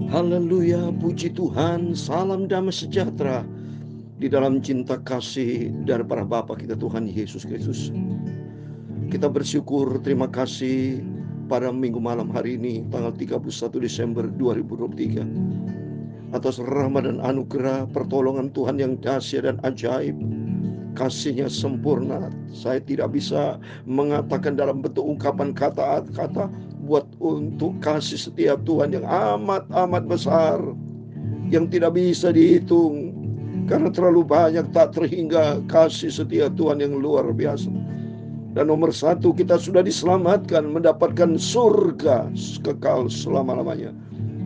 Haleluya, puji Tuhan, salam damai sejahtera di dalam cinta kasih dari para Bapa kita Tuhan Yesus Kristus. Kita bersyukur, terima kasih pada minggu malam hari ini, tanggal 31 Desember 2023. Atas rahmat dan anugerah pertolongan Tuhan yang dahsyat dan ajaib, kasih-Nya sempurna. Saya tidak bisa mengatakan dalam bentuk ungkapan kata-kata buat untuk kasih setiap Tuhan yang amat besar, yang tidak bisa dihitung, karena terlalu banyak tak terhingga kasih setia Tuhan yang luar biasa. Dan nomor satu, kita sudah diselamatkan, mendapatkan surga kekal selama-lamanya.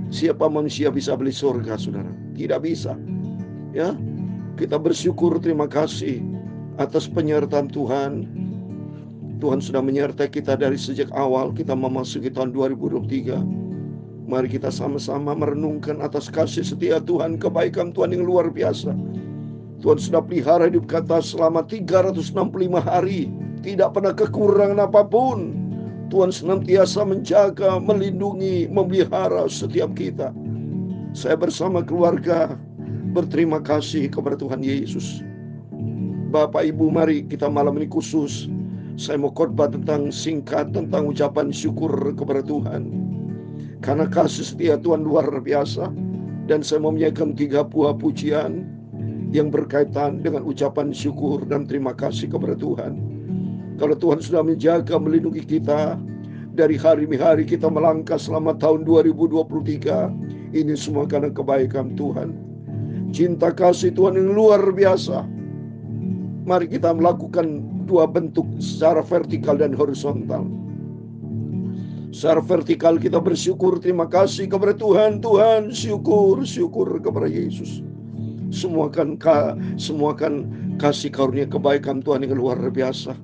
Siapa manusia bisa beli surga, saudara? Tidak bisa. Ya, kita bersyukur, terima kasih atas penyertaan Tuhan. Tuhan sudah menyertai kita dari sejak awal kita memasuki tahun 2023. Mari kita sama-sama merenungkan atas kasih setia Tuhan, kebaikan Tuhan yang luar biasa. Tuhan sudah pelihara hidup kita selama 365 hari. Tidak pernah kekurangan apapun. Tuhan senantiasa menjaga, melindungi, memelihara setiap kita. Saya bersama keluarga berterima kasih kepada Tuhan Yesus. Bapak Ibu, mari kita malam ini khusus saya mau khotbah singkat tentang ucapan syukur kepada Tuhan. Karena kasih setia Tuhan luar biasa. Dan saya mau menyanyikan 3 buah pujian yang berkaitan dengan ucapan syukur dan terima kasih kepada Tuhan. Kalau Tuhan sudah menjaga, melindungi kita dari hari-hari kita melangkah selama tahun 2023, ini semua karena kebaikan Tuhan. Cinta kasih Tuhan yang luar biasa. Mari kita melakukan 2 bentuk secara vertikal dan horizontal. Secara vertikal kita bersyukur, terima kasih kepada Tuhan. Tuhan, syukur kepada Yesus. Semua kan kasih karunia kebaikan Tuhan yang luar biasa.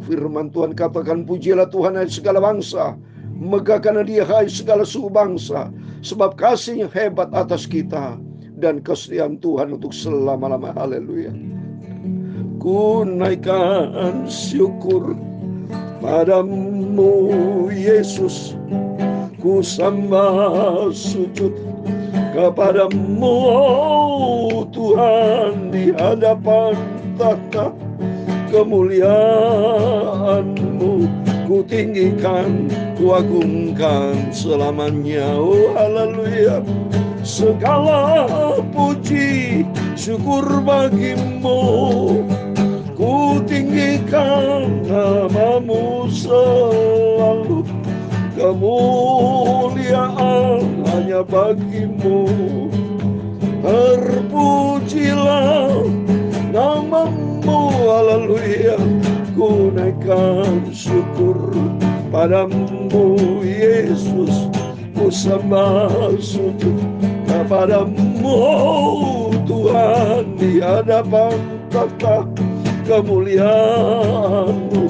Firman Tuhan katakan, pujilah Tuhan hai segala bangsa, megahkanlah Dia hai segala suku bangsa, sebab kasih-Nya hebat atas kita dan kesetiaan Tuhan untuk selama-lama. Haleluya. Ku naikkan syukur padamu Yesus, ku sembah sujud kepadamu oh Tuhan, di hadapan tahta kemuliaan-Mu ku tinggikan, ku agungkan selamanya. Oh haleluya. Segala puji syukur bagimu, ku tinggikan nama-Mu selalu. Kemuliaan hanya bagi-Mu. Terpujilah nama-Mu, haleluya. Ku naikkan syukur padamu Yesus, ku sembah sujud kepadamu oh Tuhan, di hadapan tahta kemuliaan-Mu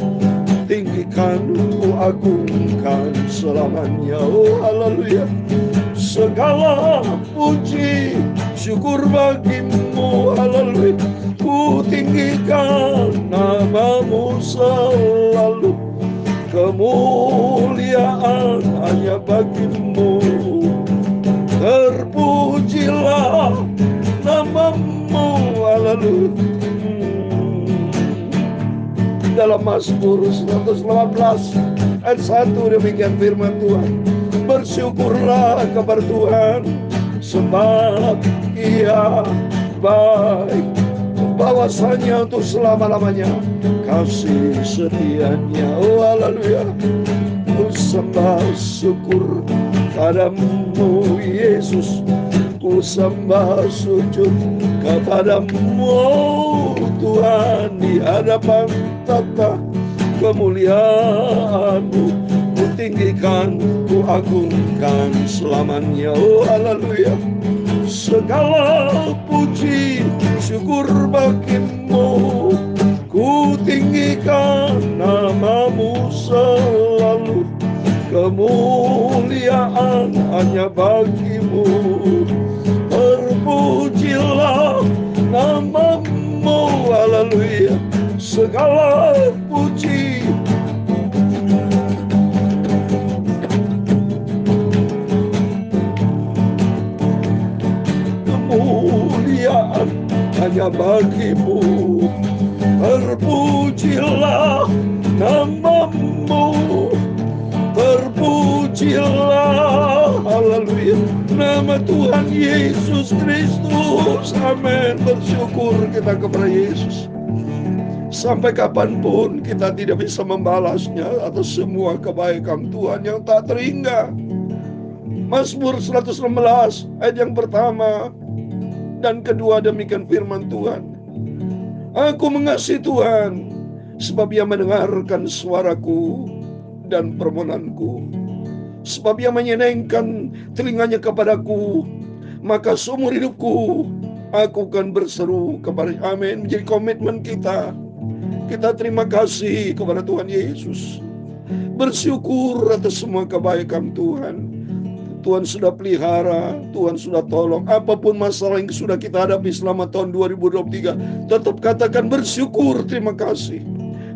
tinggikan, ku agungkan selamanya. Oh haleluya. Segala puji syukur bagi-Mu, haleluya. Ku tinggikan nama-Mu selalu. Kemuliaan hanya bagi-Mu. Terpujilah nama-Mu, haleluya. Dalam Mazmur 118 ayat 1 demikian firman Tuhan. Bersyukurlah kepada Tuhan, sebab Ia baik, bahwasanya untuk selama-lamanya kasih setia-Nya. Oh haleluya. Ku sembah syukur padamu Yesus, ku sembah sujud kepadamu oh Tuhan, di hadapan tahta kemuliaan-Mu ku tinggikan, ku agungkan selamanya. Oh haleluya. Segala puji syukur bagi-Mu, ku tinggikan nama-Mu selalu. Kemuliaan hanya bagi-Mu. Terpujilah nama-Mu, haleluya. Segala puji hanya bagimu. Terpujilah namamu, terpujilah, haleluya, nama Tuhan Yesus Kristus. Amin. Bersyukur kita kepada Yesus. Sampai kapanpun kita tidak bisa membalasnya atas semua kebaikan Tuhan yang tak terhingga. Mazmur 116 ayat yang pertama dan kedua demikian firman Tuhan. Aku mengasihi Tuhan, sebab Ia mendengarkan suaraku dan permohonanku. Sebab Ia menyenangkan telinganya kepadaku, maka seumur hidupku aku akan berseru kepada. Amin. Menjadi komitmen kita. Kita terima kasih kepada Tuhan Yesus. Bersyukur atas semua kebaikan Tuhan. Tuhan sudah pelihara, Tuhan sudah tolong. Apapun masalah yang sudah kita hadapi selama tahun 2023, tetap katakan bersyukur, terima kasih.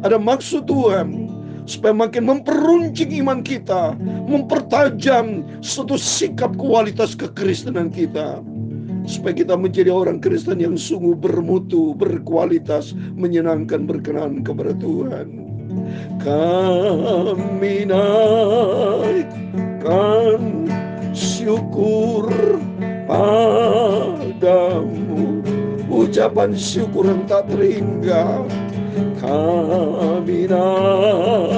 Ada maksud Tuhan supaya makin memperuncing iman kita, mempertajam suatu sikap kualitas kekristenan kita, supaya kita menjadi orang Kristen yang sungguh bermutu, berkualitas, menyenangkan, berkenan kepada Tuhan. Kami naikkan syukur padamu, ucapan syukur yang tak terhingga. Kami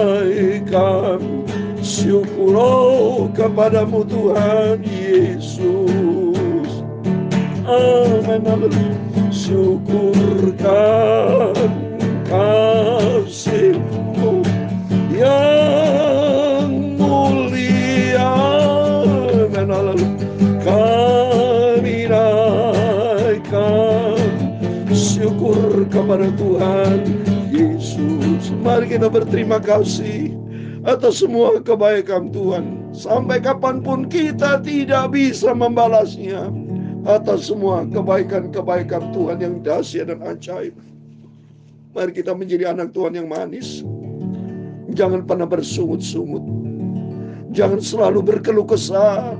naikkan syukur kepadamu Tuhan Yesus. Amin. Syukurkan kasih-Mu yang mulia. Kami naikkan syukur kepada Tuhan Yesus. Mari kita berterima kasih atas semua kebaikan Tuhan. Sampai kapanpun kita tidak bisa membalasnya, atas semua kebaikan-kebaikan Tuhan yang dahsyat dan ajaib. Mari kita menjadi anak Tuhan yang manis. Jangan pernah bersungut-sungut. Jangan selalu berkeluh kesah.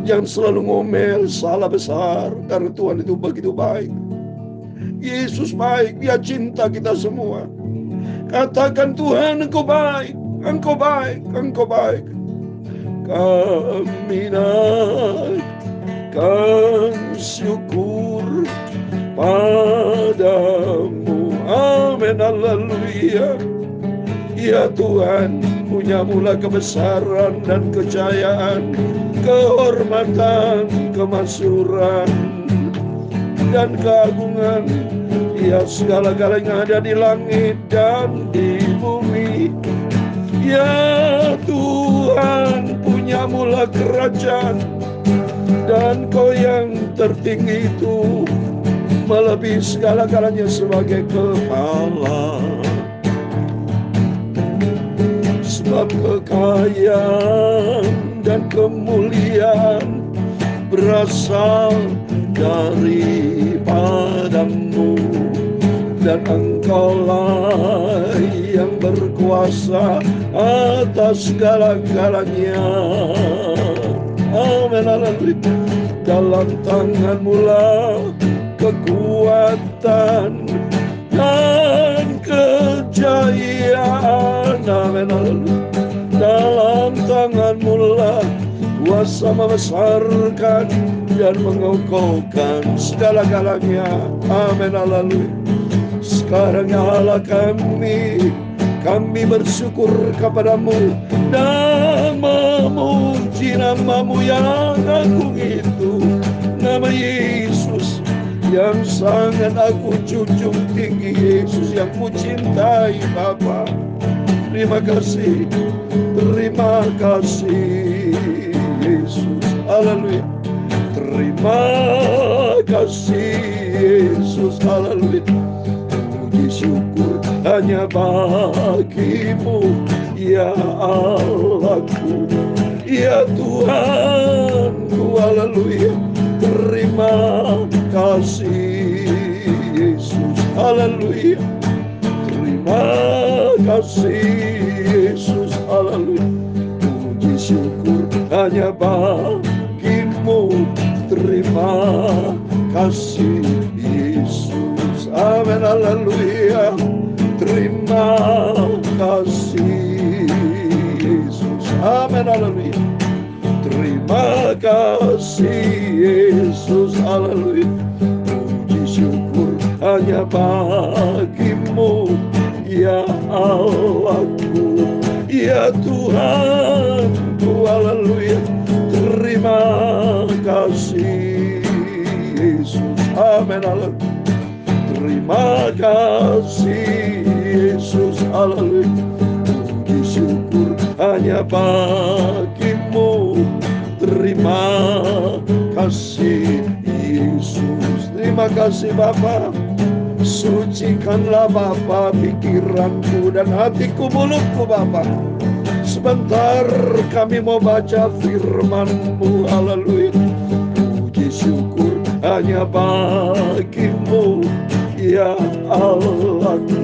Jangan selalu ngomel, salah besar. Karena Tuhan itu begitu baik. Yesus baik, Dia cinta kita semua. Katakan, Tuhan Engkau baik, Engkau baik, Engkau baik. Kami naikkan syukur padamu. Amin, haleluya. Ya Tuhan, punya-Mu kebesaran dan kejayaan, kehormatan, kemasyhuran, dan keagungan. Ya segala-galanya ada di langit dan di bumi. Ya Tuhan, punya-Mu kerajaan, dan Kau yang tertinggi itu melebihi segala-galanya sebagai kepala. Sebab kekayaan dan kemuliaan berasal daripada-Mu, dan Engkau-lah yang berkuasa atas segala-galanya. Amin, haleluya. Dalam tangan-Mu lah kekuatan dan kejayaan. Amin, haleluya. Dalam tangan-Mu lah kuasa membesarkan dan mengokohkan segala-galanya. Amin, haleluya. Sekarang ya Allah kami bersyukur kepada-Mu dan memuji nama-Mu yang agung itu, nama Yesus yang sangat aku junjung tinggi. Yesus yang Ku cintai Bapa. Terima kasih Yesus, haleluya. Terima kasih Yesus, haleluya. Puji syukur hanya bagi-Mu, ya Allahku, ya Tuhanku, haleluya. Terima kasih Yesus, haleluya. Terima kasih Yesus, haleluya. Puji syukur hanya bagi-Mu, terima kasih Yesus. Amin, haleluya. Terima kasih Yesus. Amin, haleluya. Terima kasih Yesus, haleluya. Puji syukur hanya bagimu, ya Allahku, ya Tuhanku, haleluya. Terima kasih Yesus, amin, haleluya. Terima kasih Yesus, haleluya. Puji syukur hanya bagimu. Terima kasih Yesus. Terima kasih Bapa. Sucikanlah Bapa pikiranku dan hatiku, mulutku Bapa. Sebentar kami mau baca firman-Mu, haleluya. Puji syukur hanya bagimu, ya Allahku,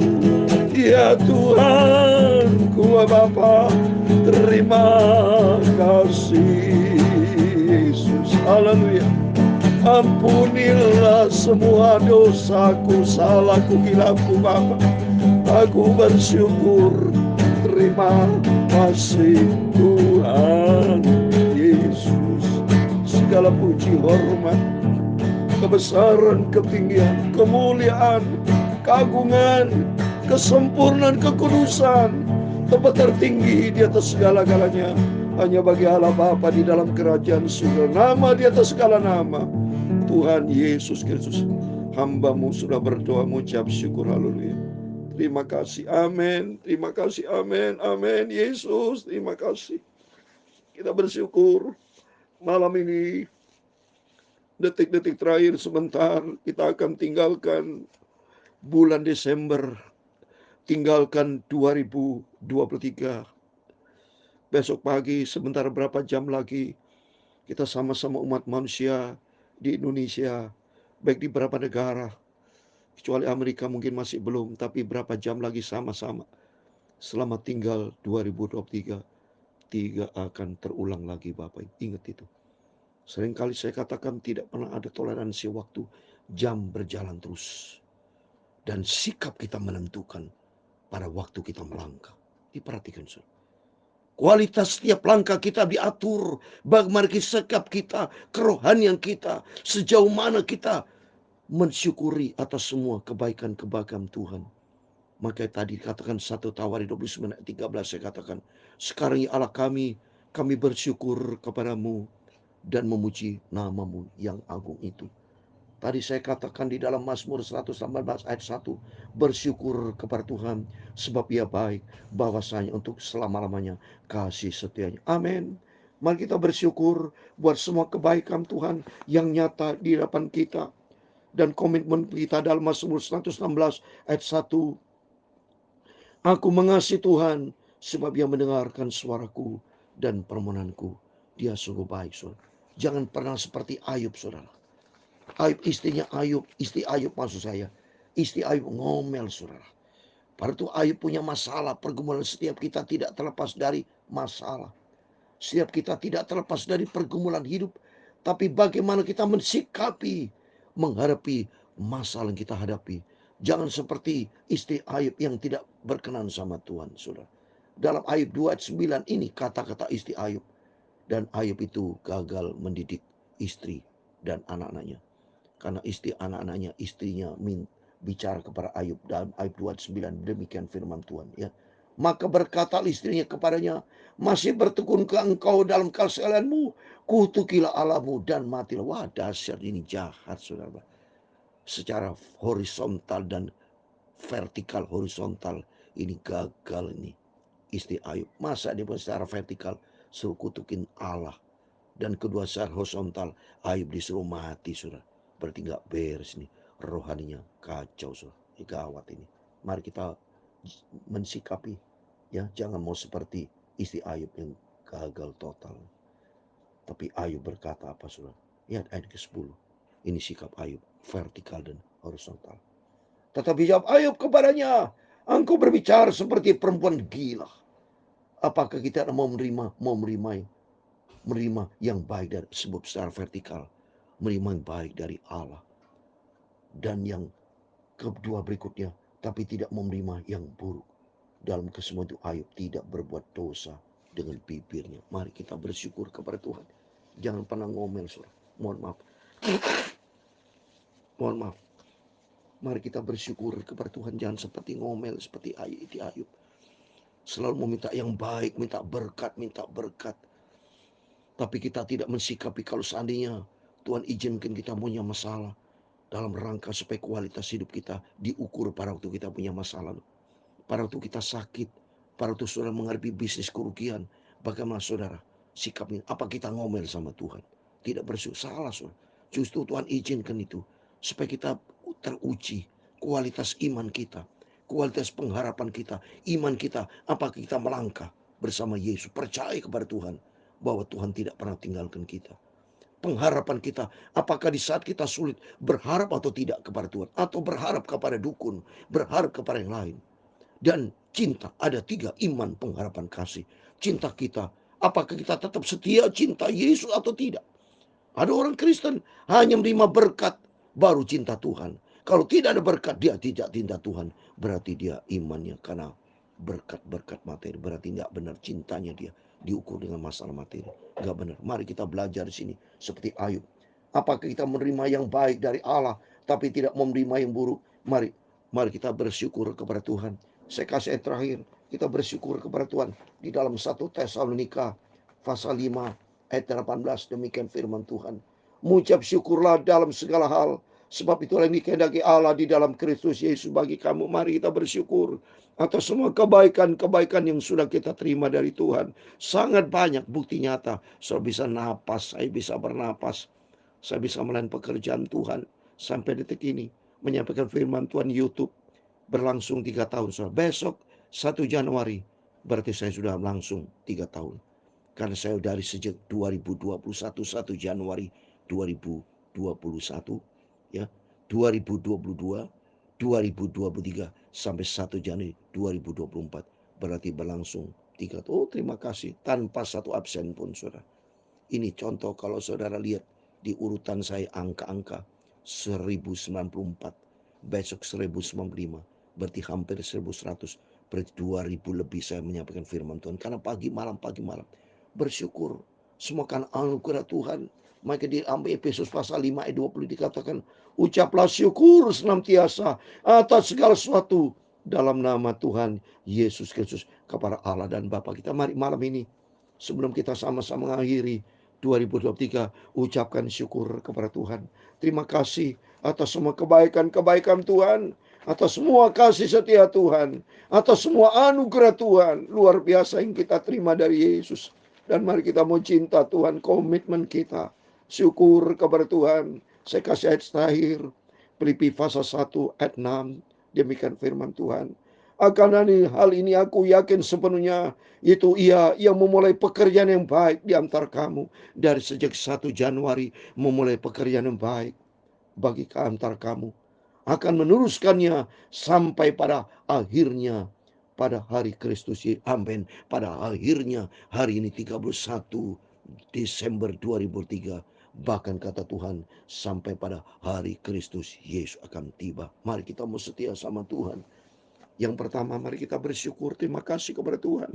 ya Tuhanku, Bapa. Terima kasih Yesus, haleluya. Ampunilah semua dosaku, salahku, hilafku Bapa. Aku bersyukur. Terima kasih Tuhan Yesus. Segala puji, hormat, kebesaran, ketinggian, kemuliaan, keagungan, kesempurnaan, kekudusan, tempat tertinggi di atas segala-galanya hanya bagi Allah Bapa di dalam kerajaan surga. Nama di atas segala nama, Tuhan Yesus Kristus. Hamba-Mu sudah berdoa, mengucap syukur, haleluya. Terima kasih, amin. Terima kasih, amin, amin. Yesus, terima kasih. Kita bersyukur malam ini, detik-detik terakhir sebentar, kita akan tinggalkan bulan Desember, tinggalkan 2023. Besok pagi, sebentar berapa jam lagi, kita sama-sama umat manusia di Indonesia, baik di beberapa negara, kecuali Amerika mungkin masih belum, tapi berapa jam lagi sama-sama. Selama tinggal 2023, tiga akan terulang lagi Bapak. Ingat itu. Seringkali saya katakan tidak pernah ada toleransi waktu. Jam berjalan terus. Dan sikap kita menentukan pada waktu kita melangkah. Diperhatikan saudara. Kualitas setiap langkah kita diatur. Bagaimana sikap kita, kerohanian kita, sejauh mana kita mensyukuri atas semua kebaikan-kebaikan Tuhan. Maka tadi katakan 1 Tawarik 29 ayat 13, saya katakan, sekarang ya Allah kami bersyukur kepadamu dan memuji nama-Mu yang agung itu. Tadi saya katakan di dalam Mazmur 118 ayat 1, bersyukur kepada Tuhan sebab Ia baik, bahwasanya untuk selama-lamanya kasih setianya. Amin. Mari kita bersyukur buat semua kebaikan Tuhan yang nyata di hadapan kita. Dan komitmen kita dalam Mazmur 116 ayat 1, aku mengasihi Tuhan sebab Ia mendengarkan suaraku dan permohonanku. Dia sungguh baik, saudara. Jangan pernah seperti Ayub, saudara. Ayub, istrinya Ayub, istri Ayub maksud saya. Istri Ayub ngomel, saudara. Pada itu Ayub punya masalah. Pergumulan setiap kita tidak terlepas dari masalah. Setiap kita tidak terlepas dari pergumulan hidup. Tapi bagaimana kita mensikapi, menghadapi masalah yang kita hadapi. Jangan seperti istri Ayub yang tidak berkenan sama Tuhan, saudara. Dalam Ayub 2 ayat 9 ini kata-kata istri Ayub. Dan Ayub itu gagal mendidik istri dan anak-anaknya. Karena istri anak-anaknya, istrinya bicara kepada Ayub. Dalam Ayub 2 ayat 9, demikian firman Tuhan. Ya. Maka berkata istrinya kepadanya, masih bertekun ke engkau dalam kesalahanmu, kutukilah Allahmu dan matilah. Wah, dahsyat, ini jahat, saudara. Secara horizontal dan vertikal, horizontal ini gagal ini istri Ayub. Masa dia secara vertikal suruh kutukin Allah, dan kedua secara horizontal Ayub disuruh mati, saudara. Berarti nggak beres nih, rohaninya kacau, saudara. Gawat ini. Mari kita mensikapi, ya, jangan mau seperti istri Ayub yang gagal total. Tapi Ayub berkata apa, saudara? Lihat ayat ke-10. Ini sikap Ayub, vertikal dan horizontal. Tetapi jawab Ayub kepadanya, engkau berbicara seperti perempuan gila. Apakah kita mau menerima yang baik dari sebab secara vertikal, menerima yang baik dari Allah, dan yang Kedua berikutnya, tapi tidak menerima yang buruk. Dalam kesemua itu Ayub tidak berbuat dosa dengan bibirnya. Mari kita bersyukur kepada Tuhan. Jangan pernah ngomel, saudara. Mohon maaf. Mohon maaf. Mari kita bersyukur kepada Tuhan. Jangan seperti ngomel, seperti Ayub. Selalu meminta yang baik, minta berkat, minta berkat. Tapi kita tidak mensikapi kalau seandainya Tuhan izinkan kita punya masalah. Dalam rangka supaya kualitas hidup kita diukur pada waktu kita punya masalah. Pada waktu kita sakit, pada waktu saudara menghadapi bisnis kerugian, bagaimana saudara sikapnya? Apa kita ngomel sama Tuhan? Tidak bersyukur, salah saudara. Justru Tuhan izinkan itu supaya kita teruji kualitas iman kita, kualitas pengharapan kita, iman kita. Apakah kita melangkah bersama Yesus, percaya kepada Tuhan bahwa Tuhan tidak pernah tinggalkan kita. Pengharapan kita, apakah di saat kita sulit berharap atau tidak kepada Tuhan, atau berharap kepada dukun, berharap kepada yang lain. Dan cinta, ada 3: iman, pengharapan, kasih. Cinta kita, apakah kita tetap setia cinta Yesus atau tidak? Ada orang Kristen hanya menerima berkat baru cinta Tuhan. Kalau tidak ada berkat, dia tidak cinta Tuhan. Berarti dia imannya karena berkat-berkat materi. Berarti tidak benar cintanya dia diukur dengan masalah materi. Gak benar. Mari kita belajar di sini seperti Ayub. Apakah kita menerima yang baik dari Allah tapi tidak menerima yang buruk? Mari kita bersyukur kepada Tuhan. Saya kasih ayat terakhir. Kita bersyukur kepada Tuhan di dalam 1 Tesalonika pasal 5 ayat 18. Demikian firman Tuhan. Mengucap syukurlah dalam segala hal, sebab itulah yang dikehendaki Allah di dalam Kristus Yesus bagi kamu. Mari kita bersyukur atas semua kebaikan-kebaikan yang sudah kita terima dari Tuhan. Sangat banyak bukti nyata. Saya bisa napas, saya bisa bernapas, saya bisa melayani pekerjaan Tuhan sampai detik ini. Menyampaikan firman Tuhan YouTube berlangsung 3 tahun. So, besok 1 Januari berarti saya sudah langsung 3 tahun. Karena saya dari sejak 2021 1 Januari 2021 ya, 2022, 2023 sampai 1 Januari 2024 berarti berlangsung 3 tahun. Oh, terima kasih tanpa satu absen pun saudara. Ini contoh kalau saudara lihat di urutan saya angka-angka 1094, besok 1095, berarti hampir 1100, berarti 2000 lebih saya menyampaikan firman Tuhan. Karena pagi malam bersyukur semua kan anugerah Tuhan. Maka di Efesus pasal 5 ayat 20 dikatakan, ucaplah syukur senantiasa atas segala sesuatu dalam nama Tuhan Yesus Kristus kepada Allah dan Bapa kita. Mari malam ini sebelum kita sama-sama mengakhiri 2023, ucapkan syukur kepada Tuhan. Terima kasih atas semua kebaikan-kebaikan Tuhan, atas semua kasih setia Tuhan, atas semua anugerah Tuhan luar biasa yang kita terima dari Yesus. Dan mari kita mau cinta Tuhan, komitmen kita syukur kepada Tuhan. Saya kasih ayat terakhir, Filipi pasal 1 ayat 6. Demikian firman Tuhan. Akan hal ini aku yakin sepenuhnya, itu Ia yang memulai pekerjaan yang baik di antara kamu dari sejak 1 Januari, memulai pekerjaan yang baik bagi antara kamu, akan meneruskannya sampai pada akhirnya pada hari Kristus Yesus. Amin. Pada akhirnya hari ini 31 Desember 2003, bahkan kata Tuhan sampai pada hari Kristus Yesus akan tiba. Mari kita mau setia sama Tuhan. Yang pertama, mari kita bersyukur, terima kasih kepada Tuhan.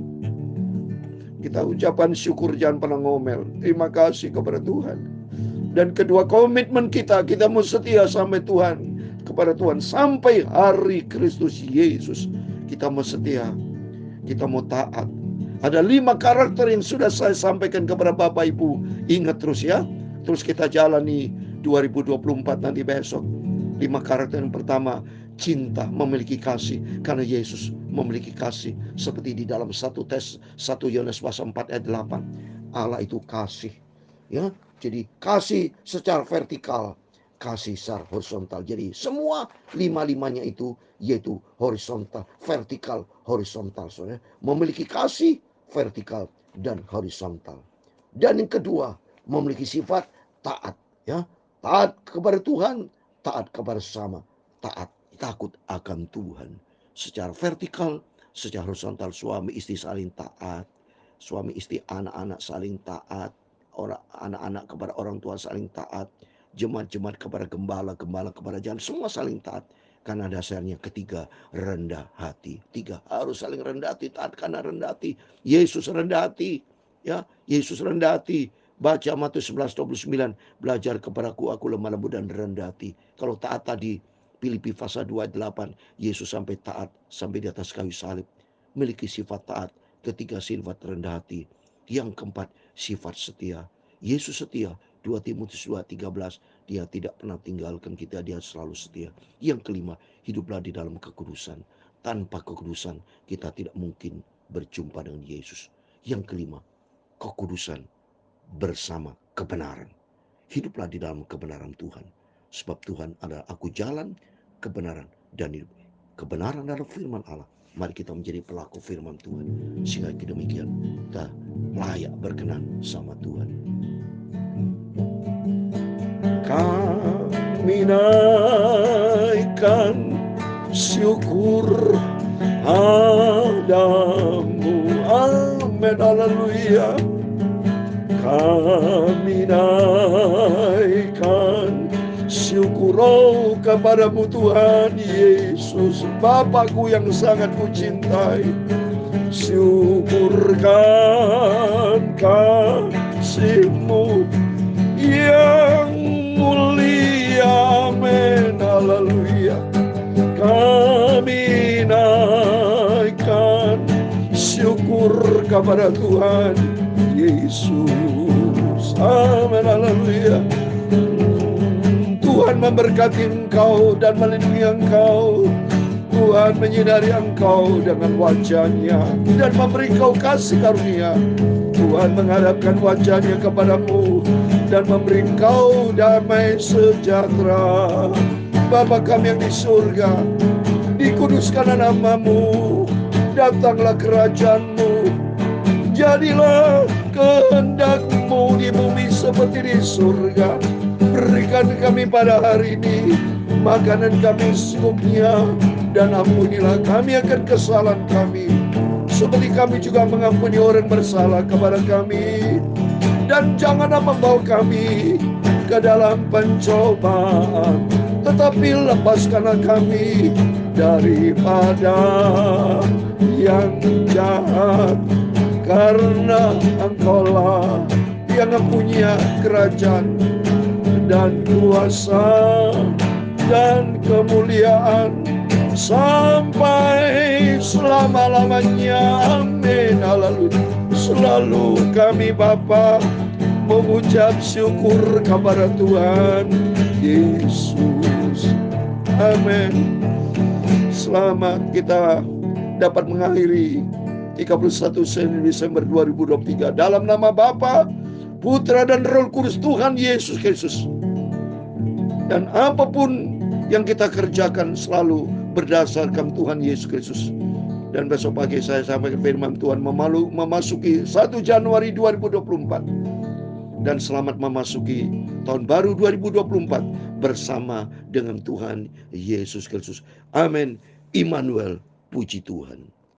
Kita ucapkan syukur, jangan pernah ngomel. Terima kasih kepada Tuhan. Dan kedua, komitmen kita mau setia sampai Tuhan, kepada Tuhan sampai hari Kristus Yesus. Kita mau setia, kita mau taat. Ada 5 karakter yang sudah saya sampaikan kepada Bapak Ibu. Ingat terus ya. Terus kita jalani 2024 nanti besok. 5 karakter. Yang pertama, cinta, memiliki kasih, karena Yesus memiliki kasih. Seperti di dalam 1 Yohanes pasal 4 ayat 8. Allah itu kasih. Ya, jadi kasih secara vertikal, kasih secara horizontal. Jadi semua 5-5-nya itu yaitu horizontal, vertikal, horizontal. Saudara, memiliki kasih vertikal dan horizontal. Dan yang kedua, memiliki sifat taat, ya. Taat kepada Tuhan, taat kepada sesama, taat, takut akan Tuhan. Secara vertikal, secara horizontal, suami istri saling taat, suami istri, anak-anak saling taat, anak-anak kepada orang tua saling taat, jemaat-jemaat kepada gembala, gembala kepada jalan, semua saling taat. Karena dasarnya ketiga, rendah hati. Tiga, harus saling rendah hati, taat karena rendah hati. Yesus rendah hati. Ya, Yesus rendah hati. Baca Matius 11:29, belajar kepadaku, aku lemah lembut dan rendah hati. Kalau taat tadi, Filipi pasal 2 ayat 8, Yesus sampai taat, sampai di atas kayu salib. Memiliki sifat taat. Ketiga, sifat rendah hati. Yang keempat, sifat setia. Yesus setia. 2 Timotius 2:13, dia tidak pernah tinggalkan kita, dia selalu setia. Yang kelima, hiduplah di dalam kekudusan. Tanpa kekudusan kita tidak mungkin berjumpa dengan Yesus. Yang kelima, kekudusan bersama kebenaran. Hiduplah di dalam kebenaran Tuhan. Sebab Tuhan adalah aku jalan, kebenaran, dan hidup. Kebenaran adalah firman Allah. Mari kita menjadi pelaku firman Tuhan. Sehingga demikian kita layak berkenan sama Tuhan. Kami naikkan syukur padamu. Amin, haleluya. Kami naikkan syukur kepadamu Tuhan Yesus, Bapakku yang sangat kucintai. Syukurkan kasih-Mu yang mulia. Amin, haleluya. Kami naikkan syukur kepada Tuhan Yesus. Amin, haleluya. Tuhan memberkati engkau dan melindungi engkau. Tuhan menyinari engkau dengan wajah-Nya dan memberi engkau kasih karunia. Tuhan menghadapkan wajah-Nya kepadamu dan memberi engkau damai sejahtera. Bapa kami yang di surga, dikuduskanlah nama-Mu, datanglah kerajaan-Mu, jadilah kehendak-Mu di bumi seperti di surga. Berikan kami pada hari ini makanan kami secukupnya, dan ampunilah kami akan kesalahan kami, seperti kami juga mengampuni orang bersalah kepada kami. Dan janganlah membawa kami ke dalam pencobaan, tetapi lepaskanlah kami daripada yang jahat. Karena Engkaulah yang mempunyai kerajaan dan kuasa dan kemuliaan sampai selama-lamanya. Amin, haleluya. Selalu kami Bapa mengucap syukur kepada Tuhan Yesus. Amin. Selamat kita dapat mengakhiri 31 Desember 2023 dalam nama Bapa, Putra dan Roh Kudus Tuhan Yesus Kristus. Dan apapun yang kita kerjakan selalu berdasarkan Tuhan Yesus Kristus. Dan besok pagi saya sampaikan firman Tuhan memasuki 1 Januari 2024. Dan selamat memasuki tahun baru 2024 bersama dengan Tuhan Yesus Kristus. Amin. Immanuel, puji Tuhan.